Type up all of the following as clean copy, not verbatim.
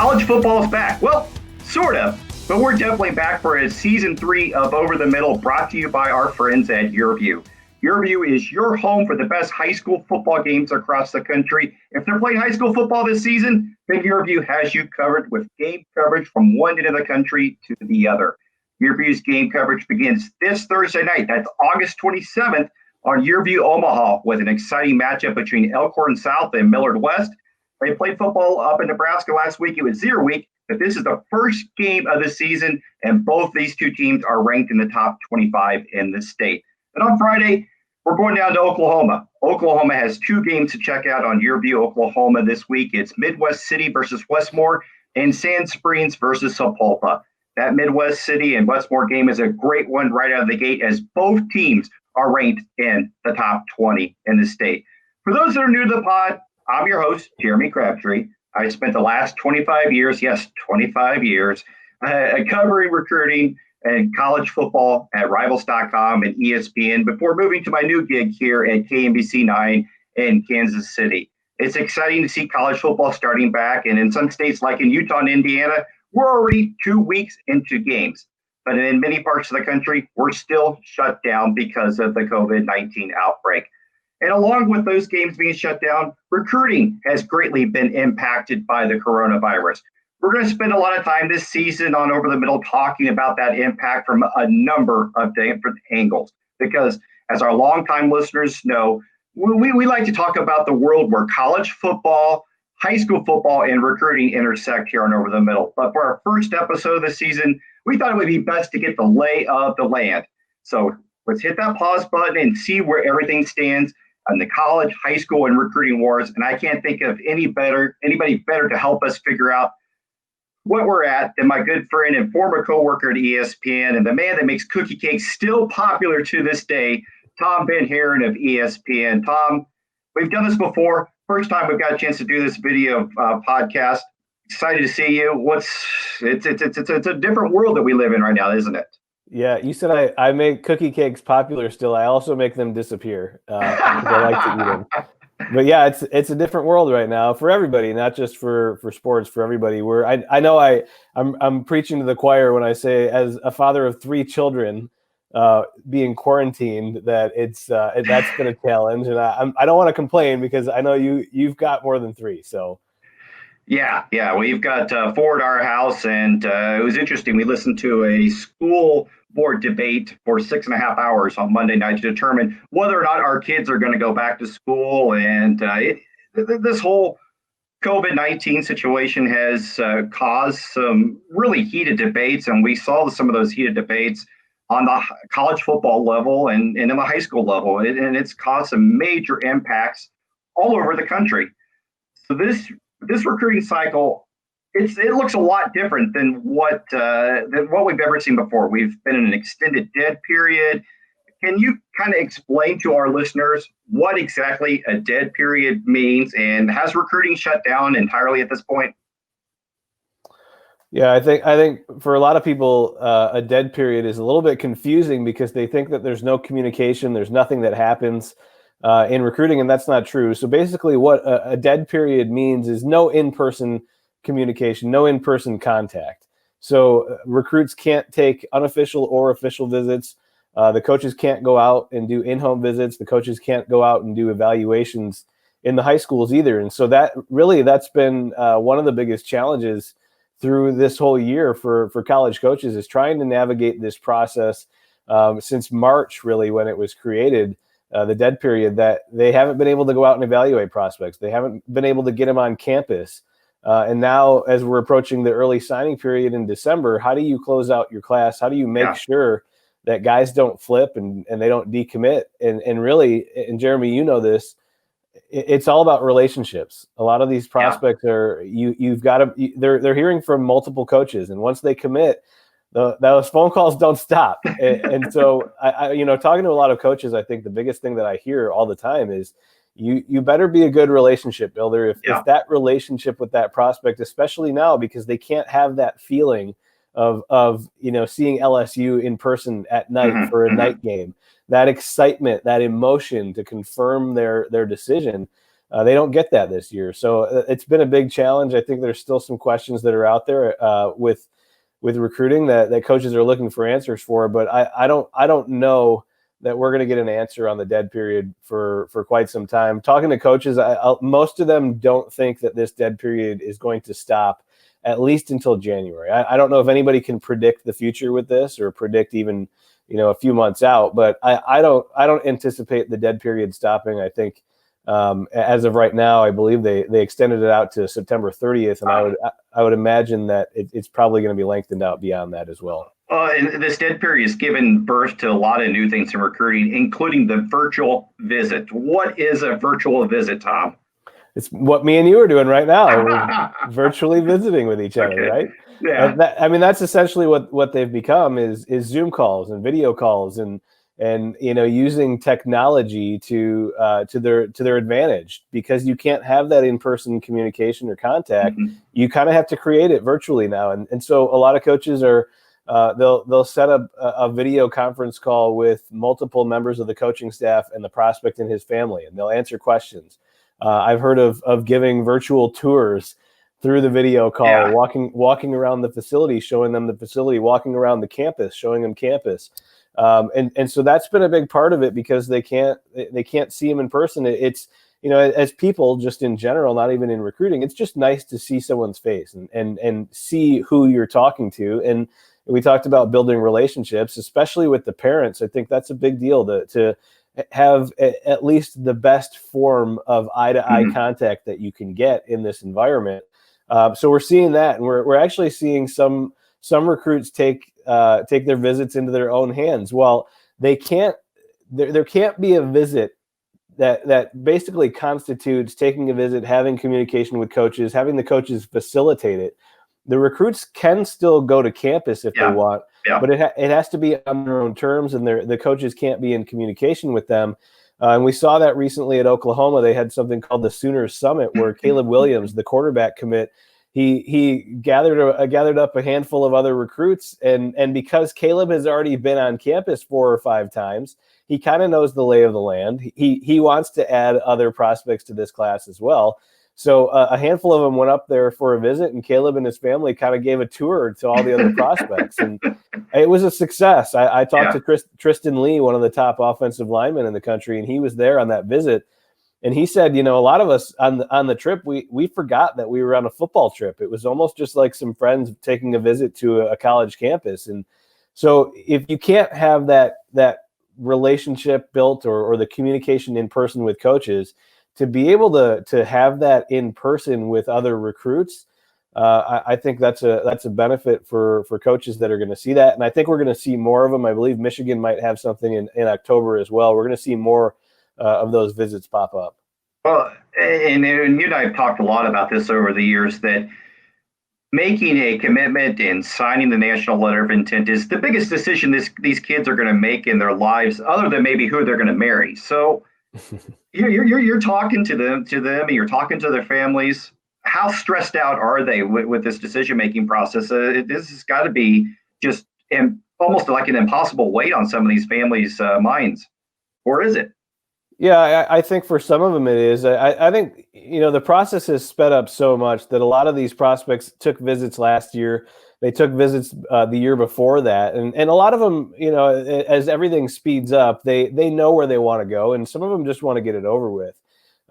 College football is back. Well, sort of, but we're definitely back for a season 3 of Over the Middle, brought to you by our friends at YourView. YourView is your home for the best high school football games across the country. If they're playing high school football this season, then YourView has you covered with game coverage from one end of the country to the other. YourView's game coverage begins this Thursday night. That's August 27th on YourView Omaha with an exciting matchup between Elkhorn South and Millard West. They played football up in Nebraska last week. It was their week, but this is the first game of the season, and both these two teams are ranked in the top 25 in the state. And on Friday, we're going down to Oklahoma. Oklahoma has 2 games to check out on YourView Oklahoma this week. It's Midwest City versus Westmore and Sand Springs versus Sapulpa. That Midwest City and Westmore game is a great one right out of the gate, as both teams are ranked in the top 20 in the state. For those that are new to the pod, I'm your host, Jeremy Crabtree. I spent the last 25 years, yes, 25 years, covering recruiting and college football at Rivals.com and ESPN before moving to my new gig here at KNBC 9 in Kansas City. It's exciting to see college football starting back, and in some states like in Utah and Indiana, we're already 2 weeks into games. But in many parts of the country, we're still shut down because of the COVID-19 outbreak. And along with those games being shut down, recruiting has greatly been impacted by the coronavirus. We're going to spend a lot of time this season on Over the Middle talking about that impact from a number of different angles. Because as our longtime listeners know, we like to talk about the world where college football, high school football, and recruiting intersect here on Over the Middle. But for our first episode of the season, we thought it would be best to get the lay of the land. So let's hit that pause button and see where everything stands on the college, high school, and recruiting wars. And I can't think of anybody better to help us figure out what we're at than my good friend and former coworker at ESPN and the man that makes cookie cakes still popular to this day, Tom Ben Haaren of ESPN. Tom, we've done this before. First time we've got a chance to do this video podcast. Excited to see you. It's a different world that we live in right now, isn't it? Yeah, you said I make cookie cakes popular still. I also make them disappear because I like to eat them. But yeah, it's a different world right now for everybody, not just for sports, for everybody. I know I'm preaching to the choir when I say, as a father of 3 children, being quarantined, that that's been a challenge, and I don't want to complain because I know you've got more than 3, so. Yeah. We've got 4 at our house, and it was interesting. We listened to a school board debate for 6.5 hours on Monday night to determine whether or not our kids are going to go back to school. And this whole COVID-19 situation has caused some really heated debates, and we saw some of those heated debates on the college football level and in the high school level, and it's caused some major impacts all over the country. So this recruiting cycle, it looks a lot different than what we've ever seen before. We've been in an extended dead period. Can you kind of explain to our listeners what exactly a dead period means, and has recruiting shut down entirely at this point? Yeah, I think for a lot of people, a dead period is a little bit confusing because they think that there's no communication, there's nothing that happens in recruiting, and that's not true. So basically what a dead period means is no in-person communication, no in-person contact. So recruits can't take unofficial or official visits. The coaches can't go out and do in-home visits. The coaches can't go out and do evaluations in the high schools either. And so that's been one of the biggest challenges through this whole year for college coaches, is trying to navigate this process since March, really, when it was created. The dead period, that they haven't been able to go out and evaluate prospects. They haven't been able to get them on campus. And now, as we're approaching the early signing period in December, how do you close out your class? How do you make sure that guys don't flip and they don't decommit? And really, and Jeremy, you know this, it's all about relationships. A lot of these prospects they're hearing from multiple coaches, and once they commit, those phone calls don't stop. And so I talking to a lot of coaches, I think the biggest thing that I hear all the time is you better be a good relationship builder. If that relationship with that prospect, especially now, because they can't have that feeling of seeing LSU in person at night for a night game, that excitement, that emotion to confirm their decision. They don't get that this year. So it's been a big challenge. I think there's still some questions that are out there with recruiting that coaches are looking for answers for. But I don't know that we're going to get an answer on the dead period for quite some time. Talking to coaches, most of them don't think that this dead period is going to stop at least until January. I don't know if anybody can predict the future with this or predict even, a few months out, but I don't anticipate the dead period stopping. I think as of right now, I believe they extended it out to September 30th, and I would imagine that it's probably going to be lengthened out beyond that as well. And this dead period has given birth to a lot of new things in recruiting, including the virtual visit. What is a virtual visit, Tom? It's what me and you are doing right now. We're virtually visiting with each other, right? Yeah. That's essentially what they've become is Zoom calls and video calls and using technology to their advantage, because you can't have that in-person communication or contact. Mm-hmm. You kind of have to create it virtually now, and so a lot of coaches are they'll set up a video conference call with multiple members of the coaching staff and the prospect and his family, and they'll answer questions. I've heard of giving virtual tours through the video call, walking around the facility, showing them the facility, walking around the campus, showing them campus. And so that's been a big part of it, because they can't see him in person. It's, as people just in general, not even in recruiting, it's just nice to see someone's face and see who you're talking to. And we talked about building relationships, especially with the parents. I think that's a big deal to have at least the best form of eye-to-eye contact that you can get in this environment. So we're seeing that, and we're actually seeing some recruits take their visits into their own hands. Well, there can't be a visit that basically constitutes taking a visit, having communication with coaches, having the coaches facilitate it. The recruits can still go to campus if they want, but it has to be on their own terms, and the coaches can't be in communication with them. And we saw that recently at Oklahoma. They had something called the Sooners Summit, where Caleb Williams, the quarterback commit, he gathered up a handful of other recruits, and because Caleb has already been on campus 4 or 5 times, he kind of knows the lay of the land. He wants to add other prospects to this class as well. So a handful of them went up there for a visit, and Caleb and his family kind of gave a tour to all the other prospects, and it was a success. I talked to Tristan Lee, one of the top offensive linemen in the country, and he was there on that visit. And he said, a lot of us on the trip, we forgot that we were on a football trip. It was almost just like some friends taking a visit to a college campus. And so if you can't have that relationship built or the communication in person with coaches, to be able to have that in person with other recruits, I think that's a benefit for coaches that are going to see that. And I think we're going to see more of them. I believe Michigan might have something in October as well. We're going to see more of those visits pop up. Well, and you and I have talked a lot about this over the years, that making a commitment and signing the national letter of intent is the biggest decision these kids are going to make in their lives, other than maybe who they're going to marry. So you're talking to them, and you're talking to their families. How stressed out are they with this decision-making process? This has got to be just almost like an impossible weight on some of these families' minds, or is it? Yeah, I think for some of them it is. I think, the process has sped up so much that a lot of these prospects took visits last year. They took visits the year before that. And a lot of them, as everything speeds up, they know where they want to go. And some of them just want to get it over with.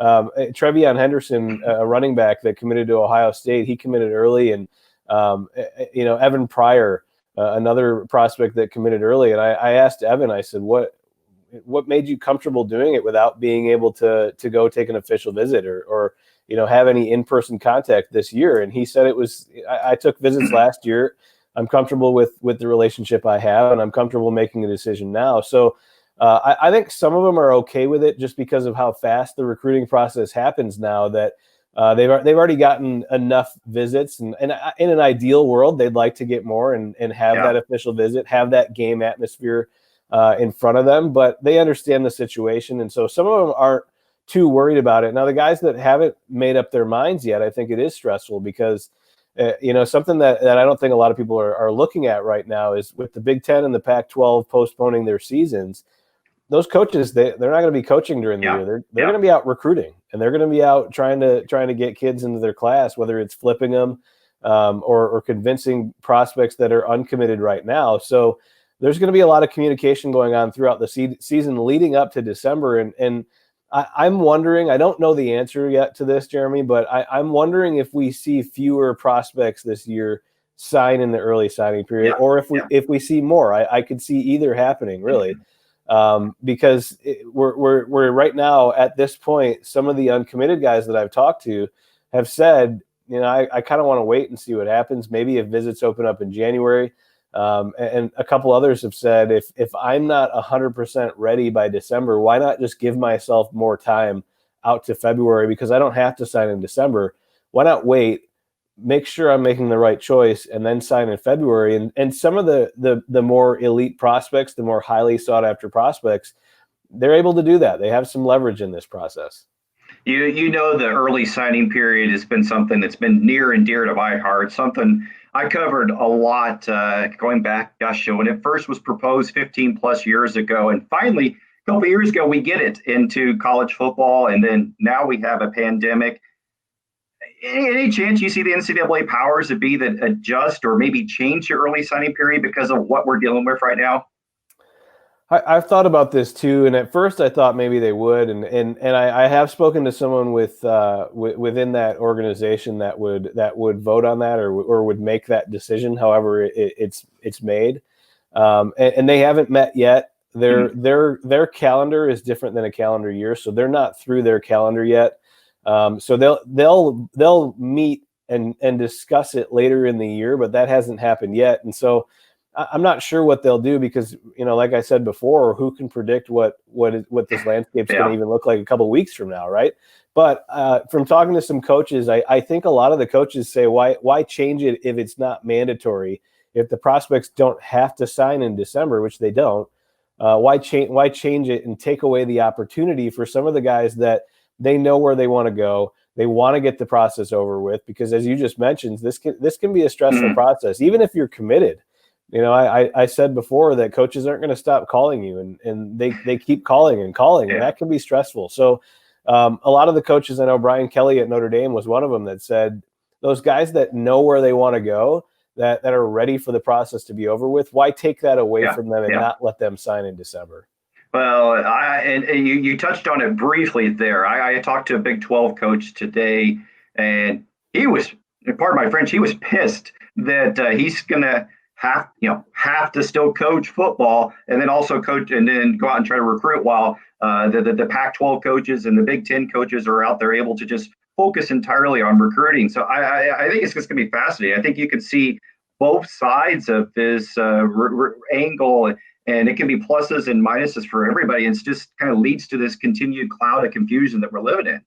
Trevion Henderson, a running back that committed to Ohio State, he committed early. And, Evan Pryor, another prospect that committed early. And I asked Evan, I said, what made you comfortable doing it without being able to go take an official visit or have any in-person contact this year? And he said it was, I took visits last year. I'm comfortable with the relationship I have, and I'm comfortable making a decision now. So I think some of them are okay with it just because of how fast the recruiting process happens now, that they've already gotten enough visits, and in an ideal world, they'd like to get more and have that official visit, have that game atmosphere in front of them, but they understand the situation. And so some of them aren't too worried about it. Now, the guys that haven't made up their minds yet, I think it is stressful because, something that I don't think a lot of people are looking at right now is with the Big Ten and the Pac-12 postponing their seasons, those coaches, they're not going to be coaching during the year. They're going to be out recruiting, and they're going to be out trying to get kids into their class, whether it's flipping them or convincing prospects that are uncommitted right now. So there's going to be a lot of communication going on throughout the season leading up to December. And I'm wondering, I don't know the answer yet to this, Jeremy, but I'm wondering if we see fewer prospects this year sign in the early signing period, or if we see more. I could see either happening, really. Because we're right now at this point, some of the uncommitted guys that I've talked to have said, I kind of want to wait and see what happens. Maybe if visits open up in January. And a couple others have said, if I'm not 100% ready by December, why not just give myself more time out to February, because I don't have to sign in December. Why not wait, make sure I'm making the right choice, and then sign in February? And some of the more elite prospects, the more highly sought after prospects, they're able to do that. They have some leverage in this process. The early signing period has been something that's been near and dear to my heart, something I covered a lot going back, when it first was proposed 15 plus years ago. And finally, a couple of years ago, we get it into college football. And then now we have a pandemic. Any chance you see the NCAA powers to be that adjust or maybe change the early signing period because of what we're dealing with right now? I've thought about this too, and at first I thought maybe they would, and I have spoken to someone within that organization that would vote on that or would make that decision. However, it's made, and they haven't met yet. Their calendar is different than a calendar year, so they're not through their calendar yet. So they'll meet and discuss it later in the year, but that hasn't happened yet, and so I'm not sure what they'll do because, like I said before, who can predict what this landscape's going to even look like a couple of weeks from now, right? But from talking to some coaches, I think a lot of the coaches say, why change it if it's not mandatory? If the prospects don't have to sign in December, which they don't, why change it and take away the opportunity for some of the guys that they know where they want to go? They want to get the process over with because, as you just mentioned, this can be a stressful process, even if you're committed. I said before that coaches aren't going to stop calling you, and they keep calling, and that can be stressful. So a lot of the coaches, I know Brian Kelly at Notre Dame was one of them that said those guys that know where they want to go, that are ready for the process to be over with, why take that away from them and not let them sign in December? Well, you touched on it briefly there. I talked to a Big 12 coach today, and he was, pardon my French, he was pissed that he's going to have to still coach football and then also coach and then go out and try to recruit while the Pac-12 coaches and the Big 10 coaches are out there able to just focus entirely on recruiting. So I think it's just going to be fascinating. I think you can see both sides of this angle, and it can be pluses and minuses for everybody. It's just kind of leads to this continued cloud of confusion that we're living in.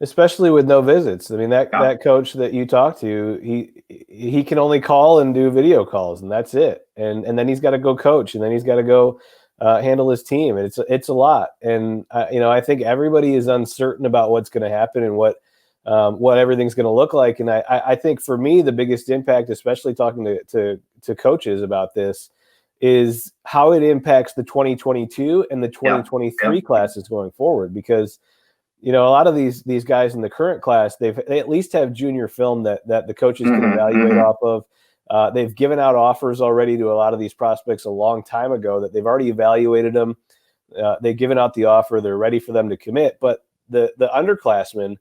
Especially with no visits. I mean, that coach that you talked to, he can only call and do video calls, and that's it. And then he's got to go coach, and then he's got to go handle his team. And it's a lot. And I think everybody is uncertain about what's going to happen and what everything's going to look like. And I think for me, the biggest impact, especially talking to coaches about this, is how it impacts the 2022 and the 2023 classes going forward, because a lot of these guys in the current class, they at least have junior film that the coaches can evaluate off of. They've given out offers already to a lot of these prospects a long time ago that they've already evaluated them. They've given out the offer. They're ready for them to commit. But the underclassmen,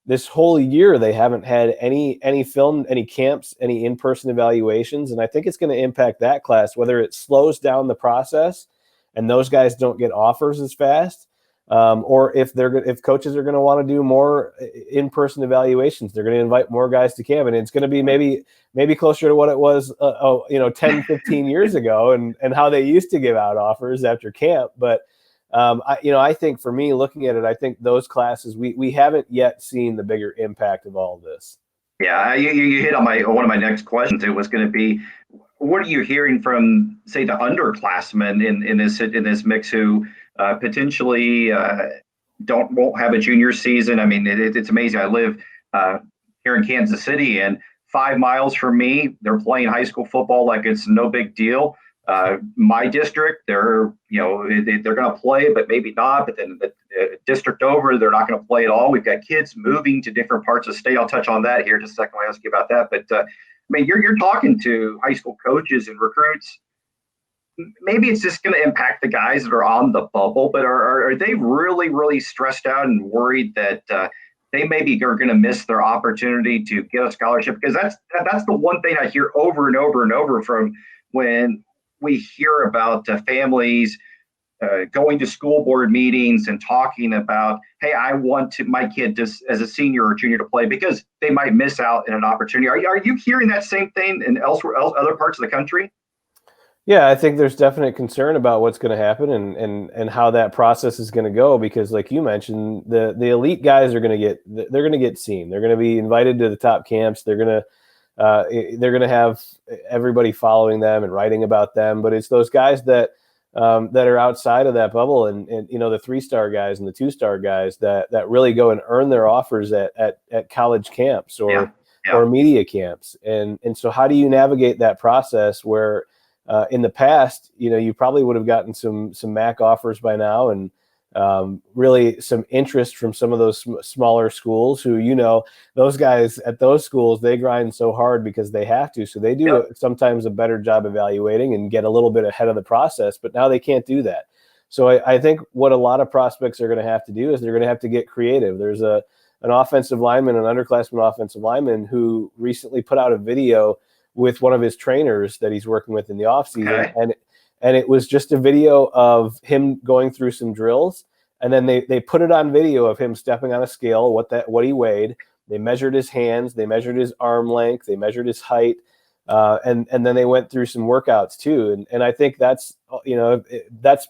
this whole year, they haven't had any film, any camps, any in-person evaluations. And I think it's going to impact that class, whether it slows down the process and those guys don't get offers as fast. Or if coaches are going to want to do more in-person evaluations, they're going to invite more guys to camp, and it's going to be maybe closer to what it was, 10, 15 years ago, and how they used to give out offers after camp. But I think for me, looking at it, I think those classes we haven't yet seen the bigger impact of all of this. Yeah, you hit on one of my next questions. It was going to be, what are you hearing from, say, the underclassmen in this mix who potentially won't have a junior season? I mean, it's amazing. I live here in Kansas City, and 5 miles from me, they're playing high school football like it's no big deal. My district, they're going to play, but maybe not. But then the district over, they're not going to play at all. We've got kids moving to different parts of the state. I'll touch on that here in just a second. I'll ask you about that. But I mean, you're talking to high school coaches and recruits. Maybe it's just going to impact the guys that are on the bubble, but are they really, really stressed out and worried that they maybe are going to miss their opportunity to get a scholarship? Because that's the one thing I hear over and over and over from when we hear about families going to school board meetings and talking about, hey, I want my kid as a senior or junior to play because they might miss out in an opportunity. Are you hearing that same thing in other parts of the country? Yeah, I think there's definite concern about what's going to happen and how that process is going to go, because like you mentioned, the elite guys are going to get seen. They're going to be invited to the top camps. They're going to have everybody following them and writing about them. But it's those guys that are outside of that bubble and the 3-star guys and the 2-star guys that really go and earn their offers at college camps or media camps. And so how do you navigate that process where in the past, you probably would have gotten some MAC offers by now and really some interest from some of those smaller schools who, those guys at those schools, they grind so hard because they have to. So they do sometimes a better job evaluating and get a little bit ahead of the process, but now they can't do that. So I think what a lot of prospects are going to have to do is they're going to have to get creative. There's an offensive lineman, an underclassman offensive lineman who recently put out a video with one of his trainers that he's working with in the offseason. Okay. And it was just a video of him going through some drills. And then they put it on video of him stepping on a scale, what he weighed. They measured his hands, they measured his arm length, they measured his height. And then they went through some workouts too. And I think that's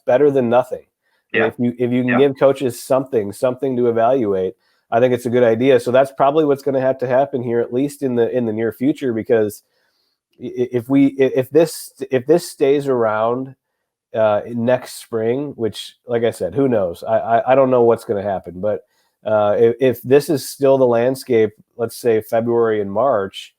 better than nothing. Yeah. If you can give coaches something to evaluate, I think it's a good idea. So that's probably what's going to have to happen here, at least in the near future, because if this stays around next spring, which, like I said, who knows? I don't know what's going to happen. But if this is still the landscape, let's say February and March,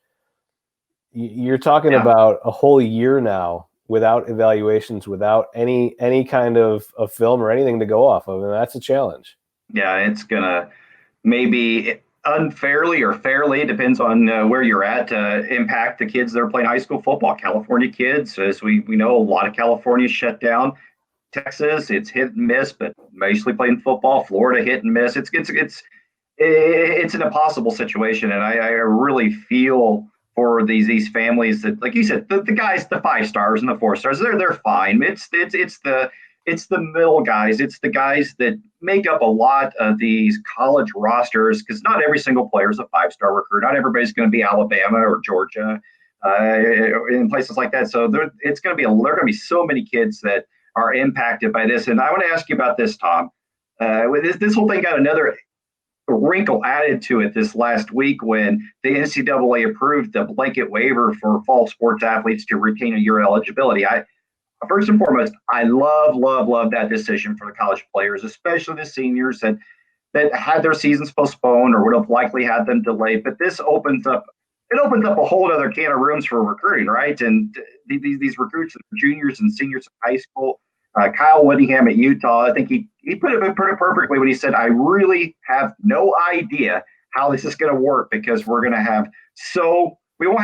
you're talking about a whole year now without evaluations, without any kind of film or anything to go off of, and that's a challenge. Yeah, it's gonna maybe unfairly or fairly, depends on where you're at, impact the kids that are playing high school football. California kids, as we know, a lot of California shut down. Texas, it's hit and miss, but mostly playing football. Florida, hit and miss. It's an impossible situation, and I really feel for these families that, like you said, the guys, the 5 stars and the 4 stars, they're fine. It's the middle guys. It's the guys that make up a lot of these college rosters, because not every single player is a 5-star recruit. Not everybody's going to be Alabama or Georgia in places like that. So there are going to be so many kids that are impacted by this. And I want to ask you about this, Tom. This whole thing got another wrinkle added to it this last week when the NCAA approved the blanket waiver for fall sports athletes to retain a year eligibility. First and foremost, I love that decision for the college players, especially the seniors that had their seasons postponed or would have likely had them delayed. But this opens up a whole other can of worms for recruiting, right? And these recruits, juniors and seniors in high school. Kyle Whittingham at Utah, I think he put it pretty perfectly when he said, I really have no idea how this is going to work, because we won't have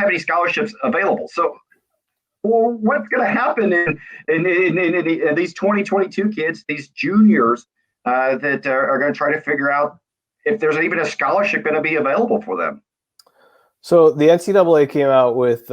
any scholarships available. So what's going to happen in these 2022 kids, these juniors that are going to try to figure out if there's even a scholarship going to be available for them? So the NCAA came out with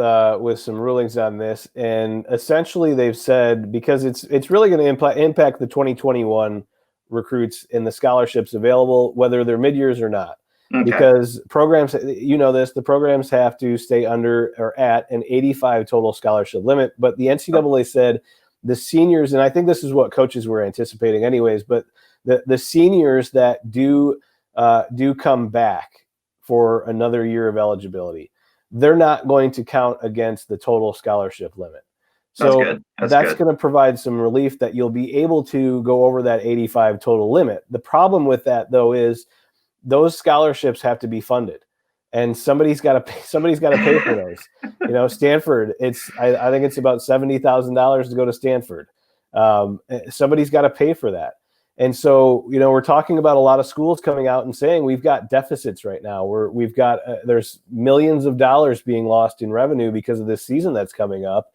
some rulings on this, and essentially they've said, because it's really going to impact the 2021 recruits and the scholarships available, whether they're mid-years or not. Okay. Because programs, the programs have to stay under or at an 85 total scholarship limit. But the NCAA said the seniors, and I think this is what coaches were anticipating anyways, but the seniors that do come back for another year of eligibility, they're not going to count against the total scholarship limit. So that's going to provide some relief that you'll be able to go over that 85 total limit. The problem with that, though, is those scholarships have to be funded. and somebody's got to pay for those. Stanford, I think it's about $70,000 to go to Stanford. Somebody's got to pay for that. And so, we're talking about a lot of schools coming out and saying we've got deficits right now. We've got there's millions of dollars being lost in revenue because of this season that's coming up.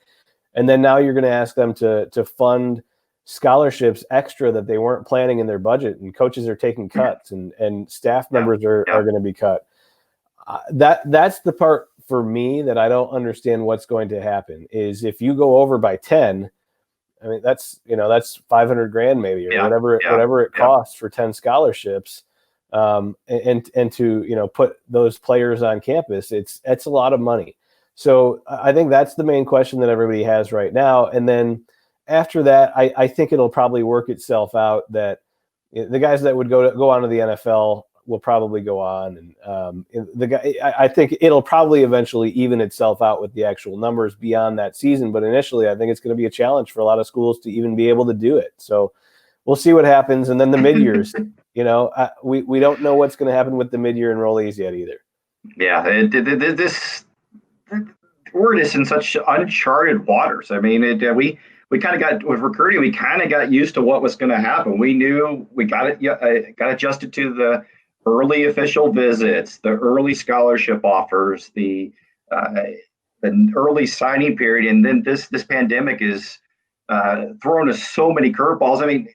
And then now you're going to ask them to fund scholarships extra that they weren't planning in their budget, and coaches are taking cuts, and staff members are going to be cut. That's the part for me that I don't understand what's going to happen is if you go over by 10, I mean, that's $500,000 maybe, or whatever it costs for 10 scholarships. And to, put those players on campus, it's a lot of money. So I think that's the main question that everybody has right now. And then after that, I think it'll probably work itself out that the guys that would go on to the NFL will probably go on. And I think it'll probably eventually even itself out with the actual numbers beyond that season. But initially, I think it's going to be a challenge for a lot of schools to even be able to do it. So we'll see what happens. And then the mid-years, we don't know what's going to happen with the mid-year enrollees yet either. Yeah, we're just in such uncharted waters. I mean, we kind of got with recruiting. We kind of got used to what was going to happen. We knew we got adjusted to the early official visits, the early scholarship offers, the early signing period, and then this pandemic is throwing us so many curveballs. I mean,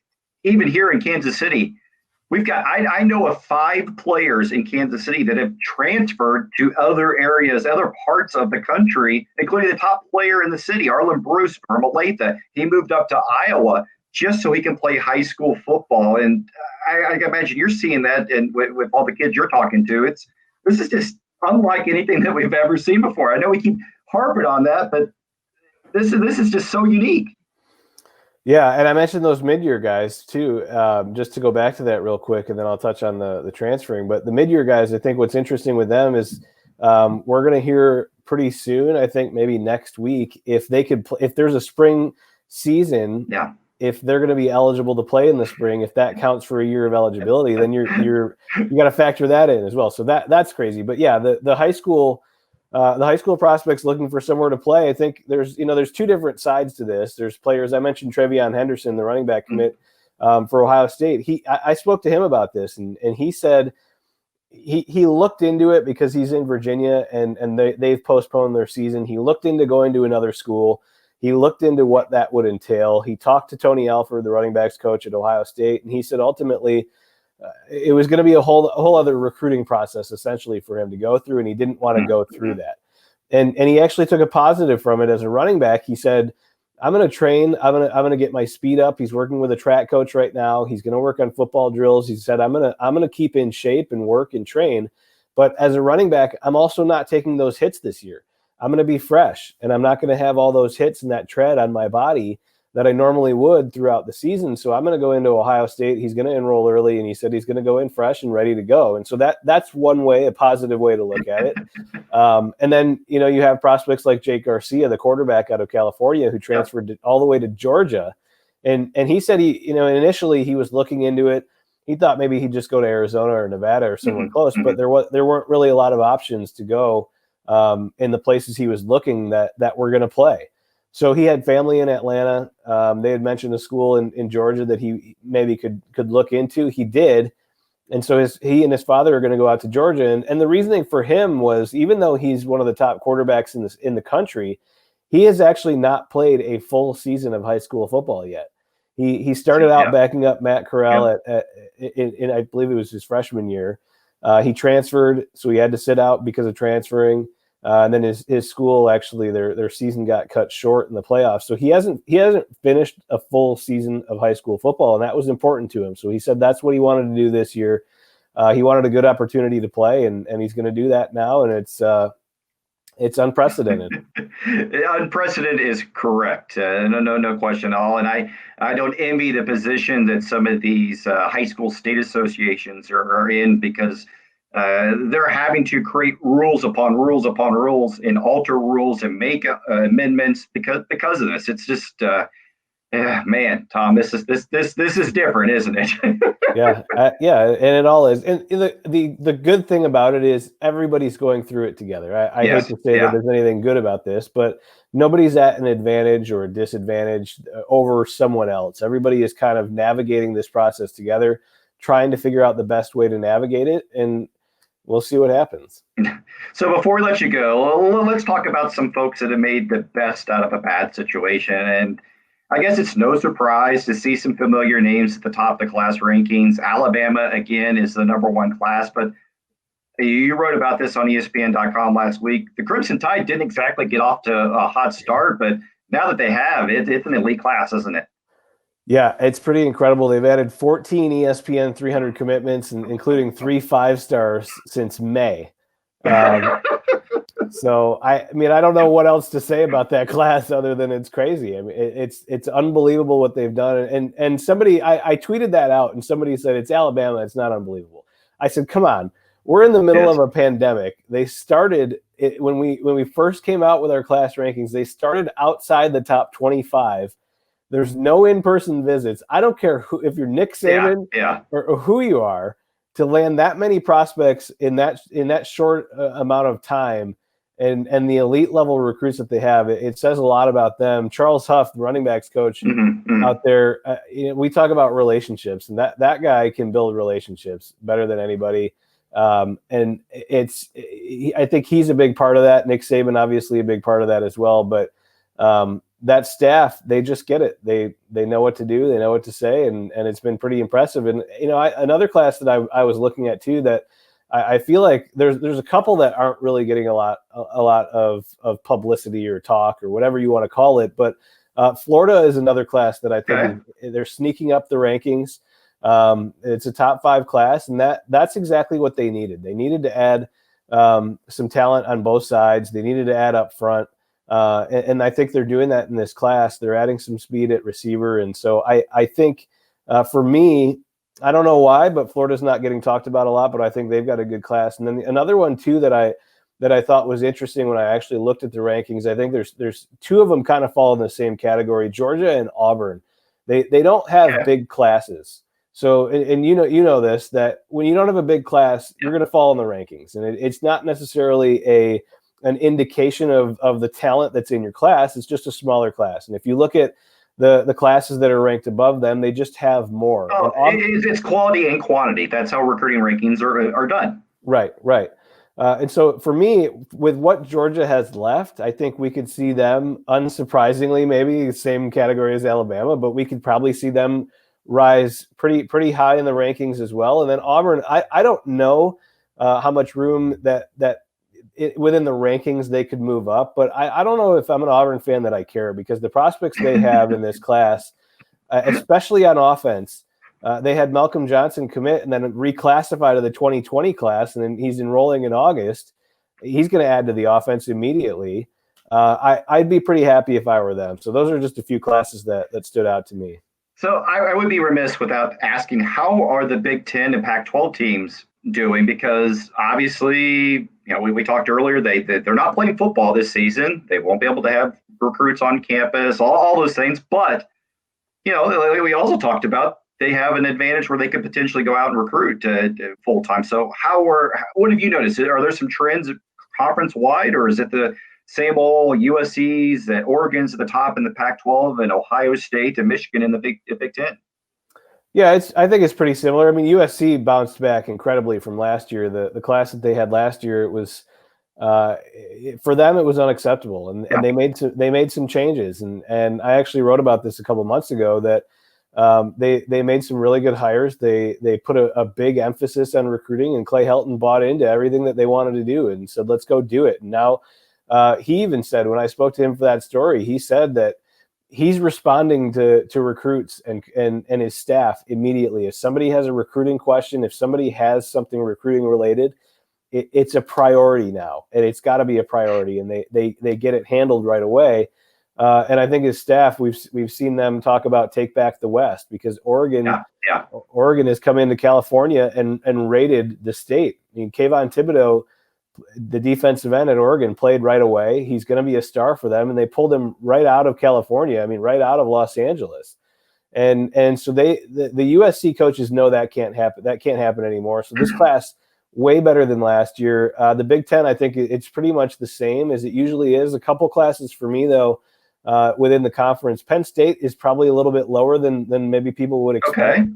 even here in Kansas City, we've got I know of 5 players in Kansas City that have transferred to other areas, other parts of the country, including the top player in the city, Arlen Bruce from Olathe. He moved up to Iowa just so he can play high school football. And I imagine you're seeing that, and with all the kids you're talking to, this is just unlike anything that we've ever seen before. I know we keep harping on that, but this is just so unique. Yeah, and I mentioned those mid-year guys too, just to go back to that real quick, and then I'll touch on the transferring. But the mid-year guys, I think what's interesting with them is we're going to hear pretty soon, I think maybe next week, if they could if there's a spring season, if they're going to be eligible to play in the spring, if that counts for a year of eligibility, then you got to factor that in as well. So that's crazy. But yeah, the high school prospects looking for somewhere to play. I think there's 2 different sides to this. There's players. I mentioned Trevion Henderson, the running back commit for Ohio State. I spoke to him about this, and he said he looked into it because he's in Virginia and they've postponed their season. He looked into going to another school. He looked into what that would entail. He talked to Tony Alford, the running backs coach at Ohio State, and he said ultimately it was going to be a whole other recruiting process essentially for him to go through, and he didn't want to go through that. And he actually took a positive from it as a running back. He said, I'm going to train. I'm going to get my speed up. He's working with a track coach right now. He's going to work on football drills. He said, I'm going to keep in shape and work and train. But as a running back, I'm also not taking those hits this year. I'm going to be fresh, and I'm not going to have all those hits and that tread on my body that I normally would throughout the season. So I'm going to go into Ohio State. He's going to enroll early, and he said he's going to go in fresh and ready to go. And so that's one way, a positive way to look at it. And then, you have prospects like Jake Garcia, the quarterback out of California, who transferred all the way to Georgia. And he said initially he was looking into it. He thought maybe he'd just go to Arizona or Nevada or somewhere close, but there weren't really a lot of options to go in the places he was looking that were going to play. So he had family in Atlanta. They had mentioned a school in Georgia that he maybe could look into. He did. And so he and his father are going to go out to Georgia. And the reasoning for him was, even though he's one of the top quarterbacks in the country, he has actually not played a full season of high school football yet. He started out backing up Matt Corral in I believe it was his freshman year. He transferred, so he had to sit out because of transferring. And then his school, actually, their season got cut short in the playoffs. So he hasn't finished a full season of high school football, and that was important to him. So he said that's what he wanted to do this year. He wanted a good opportunity to play, and he's going to do that now, and it's unprecedented. Unprecedented is correct. No question at all. And I don't envy the position that some of these high school state associations are in, because they're having to create rules upon rules upon rules and alter rules and make amendments because of this. It's just Yeah, man, Tom, this is different, isn't it? Yeah, and it all is. And the good thing about it is everybody's going through it together. I hate Yes, to say that yeah. there's anything good about this, but nobody's at an advantage or a disadvantage over someone else. Everybody is kind of navigating this process together, trying to figure out the best way to navigate it, and we'll see what happens. So before we let you go, let's talk about some folks that have made the best out of a bad situation. And I guess it's no surprise to see some familiar names at the top of the class rankings. Alabama, again, is the number one class, but you wrote about this on ESPN.com last week. The Crimson Tide didn't exactly get off to a hot start, but now that they have, it's an elite class, isn't it? Yeah, it's pretty incredible. They've added 14 ESPN 300 commitments, including 3 5-stars since May. So I mean, I don't know what else to say about that class other than it's crazy. I mean, it's unbelievable what they've done. And somebody, I tweeted that out, and somebody said it's Alabama. It's not unbelievable. I said, come on, we're in the middle of a pandemic. They started it, when we first came out with our class rankings. They started outside the top 25. There's no in-person visits. I don't care if you're Nick Saban or who you are, to land that many prospects in that short amount of time, and the elite level recruits that they have. It says a lot about them. Charles Huff, the running backs coach out there, we talk about relationships, and that guy can build relationships better than anybody. And I think he's a big part of that. Nick Saban, obviously, a big part of that as well. But that staff, they just get it. They know what to do. They know what to say, and it's been pretty impressive. And another class that I was looking at too, that I feel like there's a couple that aren't really getting a lot of publicity or talk or whatever you want to call it. But Florida is another class that I think they're sneaking up the rankings. It's a top 5 class, and that's exactly what they needed. They needed to add some talent on both sides. They needed to add up front. And I think they're doing that in this class. They're adding some speed at receiver. And so I think for me, I don't know why, but Florida's not getting talked about a lot, but I think they've got a good class. And then another one too that I thought was interesting when I actually looked at the rankings, I think there's 2 of them kind of fall in the same category, Georgia and Auburn. They don't have big classes. So, and you know this, that when you don't have a big class, you're going to fall in the rankings. And it's not necessarily an indication of the talent that's in your class. It's just a smaller class. And if you look at the classes that are ranked above them, they just have more. Oh, it's quality and quantity. That's how recruiting rankings are done. Right. And so for me, with what Georgia has left, I think we could see them, unsurprisingly, maybe the same category as Alabama, but we could probably see them rise pretty high in the rankings as well. And then Auburn, I don't know how much room that within the rankings they could move up, but I don't know if I'm an Auburn fan that I care, because the prospects they have in this class, especially on offense, they had Malcolm Johnson commit and then reclassify to the 2020 class, and then he's enrolling in August. He's going to add to the offense immediately. I'd be pretty happy if I were them. So those are just a few classes that stood out to me. So I would be remiss without asking, how are the Big Ten and Pac-12 teams doing? Because obviously, we talked earlier, they're not playing football this season. They won't be able to have recruits on campus, all those things. But, we also talked about they have an advantage where they could potentially go out and recruit full time. So what have you noticed? Are there some trends conference wide, or is it the same old USC's, that Oregon's at the top in the Pac-12, and Ohio State and Michigan in the Big Ten? Yeah, I think it's pretty similar. I mean, USC bounced back incredibly from last year. The class that they had last year, it was for them, it was unacceptable, and they made some changes. And I actually wrote about this a couple months ago, that they made some really good hires. They put a big emphasis on recruiting, and Clay Helton bought into everything that they wanted to do and said, let's go do it. And now he even said, when I spoke to him for that story, he said that he's responding to recruits and his staff immediately. If somebody has a recruiting question, if somebody has something recruiting related, it's a priority now, and it's got to be a priority, and they get it handled right away. And I think his staff, we've seen them talk about take back the West, because Oregon has come into California and raided the state. I mean, Kayvon Thibodeau the defensive end at Oregon, played right away. He's going to be a star for them, and they pulled him right out of California. I mean, right out of Los Angeles. And so the USC coaches know that can't happen. That can't happen anymore. So this class, way better than last year. The Big Ten, I think it's pretty much the same as it usually is. A couple classes for me, though, within the conference. Penn State is probably a little bit lower than maybe people would expect,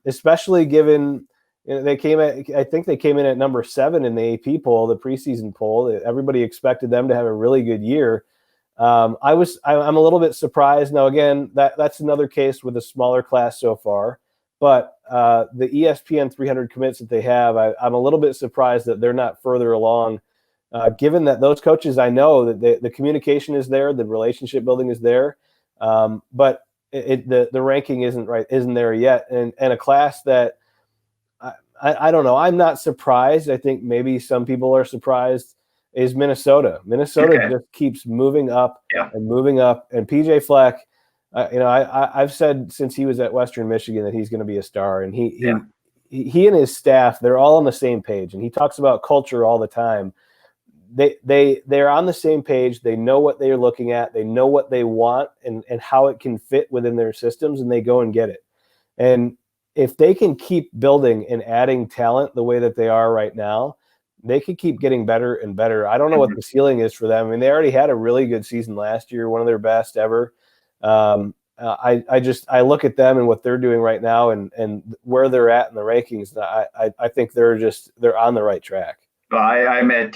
especially given I think they came in at number 7 in the AP poll, the preseason poll. Everybody expected them to have a really good year. I'm a little bit surprised. Now, again, that's another case with a smaller class so far. But the ESPN 300 commits that they have, I'm a little bit surprised that they're not further along, given that those coaches, I know that the communication is there, the relationship building is there, but the ranking isn't there yet. And a class that I don't know, I'm not surprised. I think maybe some people are surprised. Is Minnesota. Minnesota just keeps moving up and moving up. And PJ Fleck, I've said since he was at Western Michigan that he's going to be a star. And he and his staff, they're all on the same page. And he talks about culture all the time. They're on the same page. They know what they're looking at. They know what they want and how it can fit within their systems, and they go and get it. And if they can keep building and adding talent the way that they are right now, they could keep getting better and better. I don't know what the ceiling is for them. I mean, they already had a really good season last year, one of their best ever. I look at them and what they're doing right now and where they're at in the rankings. I think they're on the right track. I met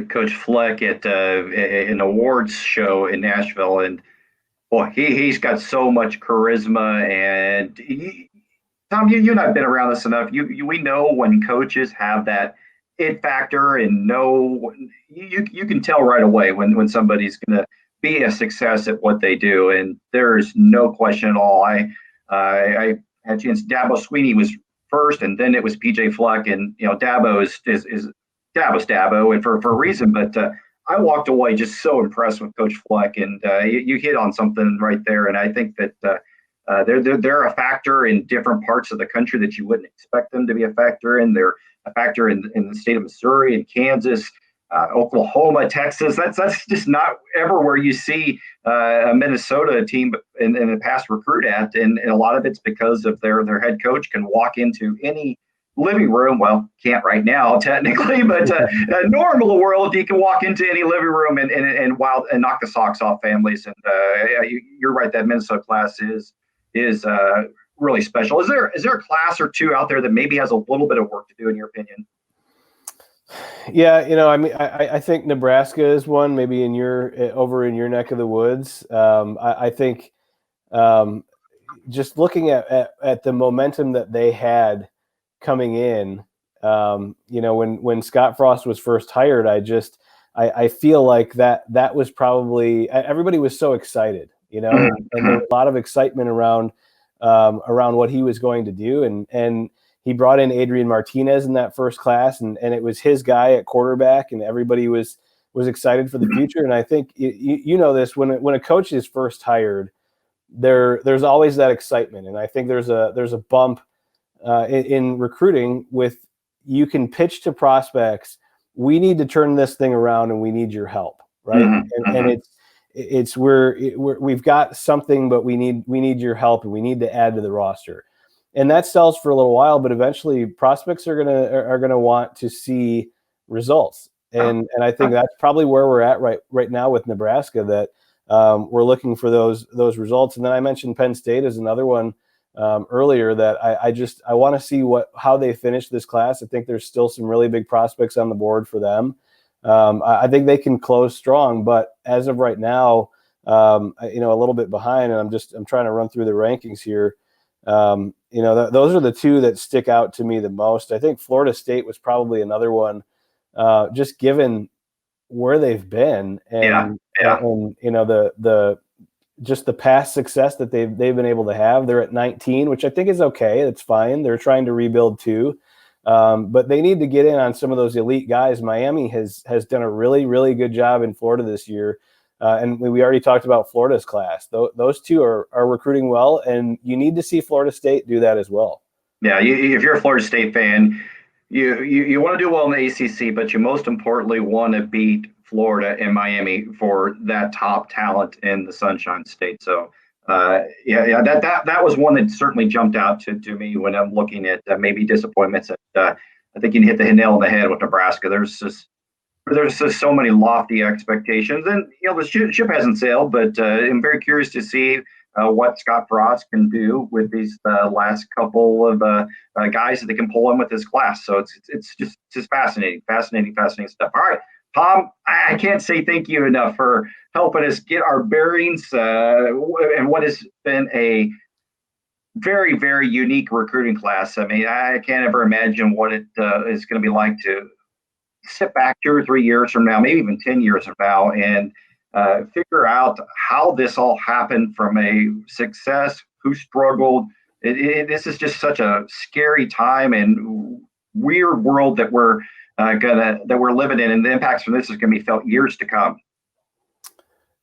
Coach Fleck at an awards show in Nashville, and boy, he's got so much charisma. And Tom, you and I've been around this enough. We know when coaches have that it factor, and you can tell right away when somebody's going to be a success at what they do, and there's no question at all. I had a chance. Dabo Sweeney was first, and then it was PJ Fleck, and Dabo is Dabo's Dabo, and for a reason. But I walked away just so impressed with Coach Fleck, and you hit on something right there, and I think that they're a factor in different parts of the country that you wouldn't expect them to be a factor in. They're a factor in the state of Missouri and Kansas, Oklahoma, Texas. That's just not ever where you see a Minnesota team in the past recruit at, and a lot of it's because of their head coach can walk into any living room. Well, can't right now technically, but a normal world, you can walk into any living room and knock the socks off families. And you're right, that Minnesota class is really special. Is there a class or two out there that maybe has a little bit of work to do, in your opinion? Yeah, I mean, I think Nebraska is one, maybe over in your neck of the woods. I think just looking at the momentum that they had coming in, when Scott Frost was first hired, I feel like that was probably, everybody was so excited, and there was a lot of excitement around what he was going to do. And he brought in Adrian Martinez in that first class, and it was his guy at quarterback, and everybody was excited for the future. And I think you know this, when a coach is first hired, there's always that excitement. And I think there's a bump in recruiting with, you can pitch to prospects, we need to turn this thing around and we need your help. Right. And we've got something, but we need your help, and we need to add to the roster. And that sells for a little while, but eventually prospects are gonna want to see results. And I think that's probably where we're at right now with Nebraska, that we're looking for those results. And then I mentioned Penn State as another one earlier, that I want to see how they finish this class. I think there's still some really big prospects on the board for them. I think they can close strong, but as of right now, a little bit behind, and I'm trying to run through the rankings here. Those are the two that stick out to me the most. I think Florida State was probably another one, just given where they've been and just the past success that they've been able to have. They're at 19, which I think is okay. It's fine. They're trying to rebuild too. But they need to get in on some of those elite guys. Miami has done a really, really good job in Florida this year. And we already talked about Florida's class. Those two are recruiting well, and you need to see Florida State do that as well. Yeah, if you're a Florida State fan, You want to do well in the ACC, but you most importantly want to beat Florida and Miami for that top talent in the Sunshine State. So, that was one that certainly jumped out to me when I'm looking at maybe disappointments. I think you can hit the nail on the head with Nebraska. There's just so many lofty expectations, and the ship hasn't sailed. But I'm very curious to see what Scott Frost can do with these last couple of guys that they can pull in with this class. So it's just fascinating stuff. All right, Tom, I can't say thank you enough for helping us get our bearings and what has been a very, very unique recruiting class. I mean, I can't ever imagine what it is going to be like to sit back 2 or 3 years from now, maybe even 10 years from now, and figure out how this all happened from a success, who struggled. This is just such a scary time and weird world that we're living in, and the impacts from this is going to be felt years to come.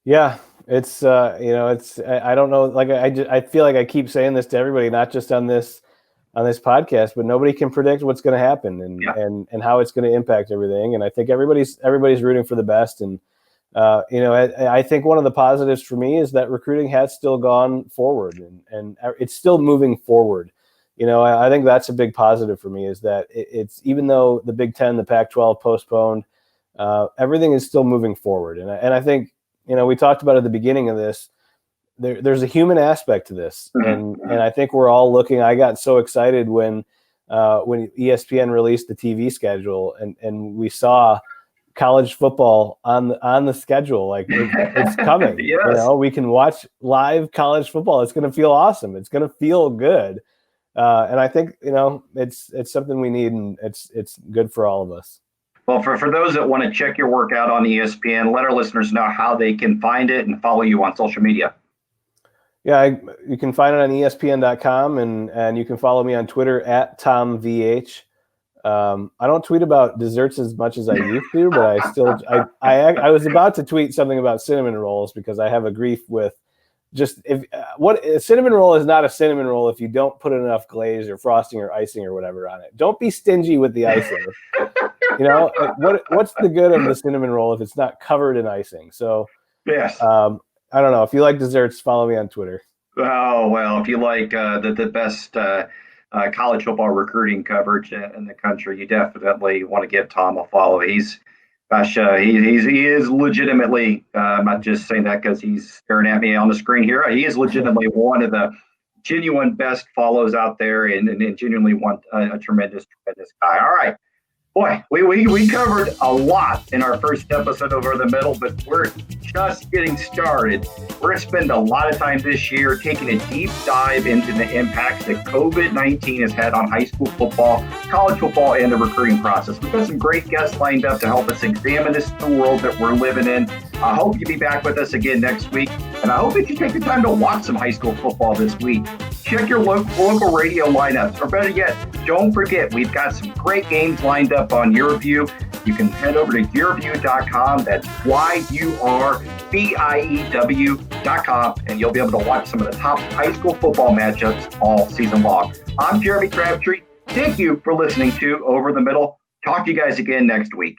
Yeah, it's I don't know. Like I feel like I keep saying this to everybody, not just on this podcast, but nobody can predict what's going to happen and how it's going to impact everything. And I think everybody's rooting for the best. And I think one of the positives for me is that recruiting has still gone forward and it's still moving forward. I think that's a big positive for me, is that it's, even though the Big Ten, the Pac-12 postponed, everything is still moving forward. And I think, we talked about at the beginning of this, there's a human aspect to this. And I think we're all looking. I got so excited when ESPN released the TV schedule and we saw college football on the schedule. Like it's coming. Yes. We can watch live college football. It's going to feel awesome. It's going to feel good. And I think, it's something we need, and it's good for all of us. Well, for those that want to check your work out on ESPN, let our listeners know how they can find it and follow you on social media. Yeah, you can find it on ESPN.com, and you can follow me on Twitter at TomVH. I don't tweet about desserts as much as I used to, but I was about to tweet something about cinnamon rolls, because I have a grief with just a cinnamon roll is not a cinnamon roll if you don't put enough glaze or frosting or icing or whatever on it. Don't be stingy with the icing. What's the good of the cinnamon roll if it's not covered in icing? So yes. I don't know. If you like desserts, follow me on Twitter. Oh, well, if you like the best college football recruiting coverage in the country, you definitely want to give Tom a follow. He is legitimately, I'm not just saying that because he's staring at me on the screen here. He is legitimately one of the genuine best follows out there, and genuinely a tremendous guy. All right. Boy, we covered a lot in our first episode of Over the Middle, but we're just getting started. We're going to spend a lot of time this year taking a deep dive into the impacts that COVID-19 has had on high school football, college football, and the recruiting process. We've got some great guests lined up to help us examine this new world that we're living in. I hope you'll be back with us again next week, and I hope that you take the time to watch some high school football this week. Check your local radio lineups, or better yet, don't forget, we've got some great games lined up on YourView. You can head over to yourview.com. That's YURVIEW.com, and you'll be able to watch some of the top high school football matchups all season long. I'm Jeremy Crabtree. Thank you for listening to Over the Middle. Talk to you guys again next week.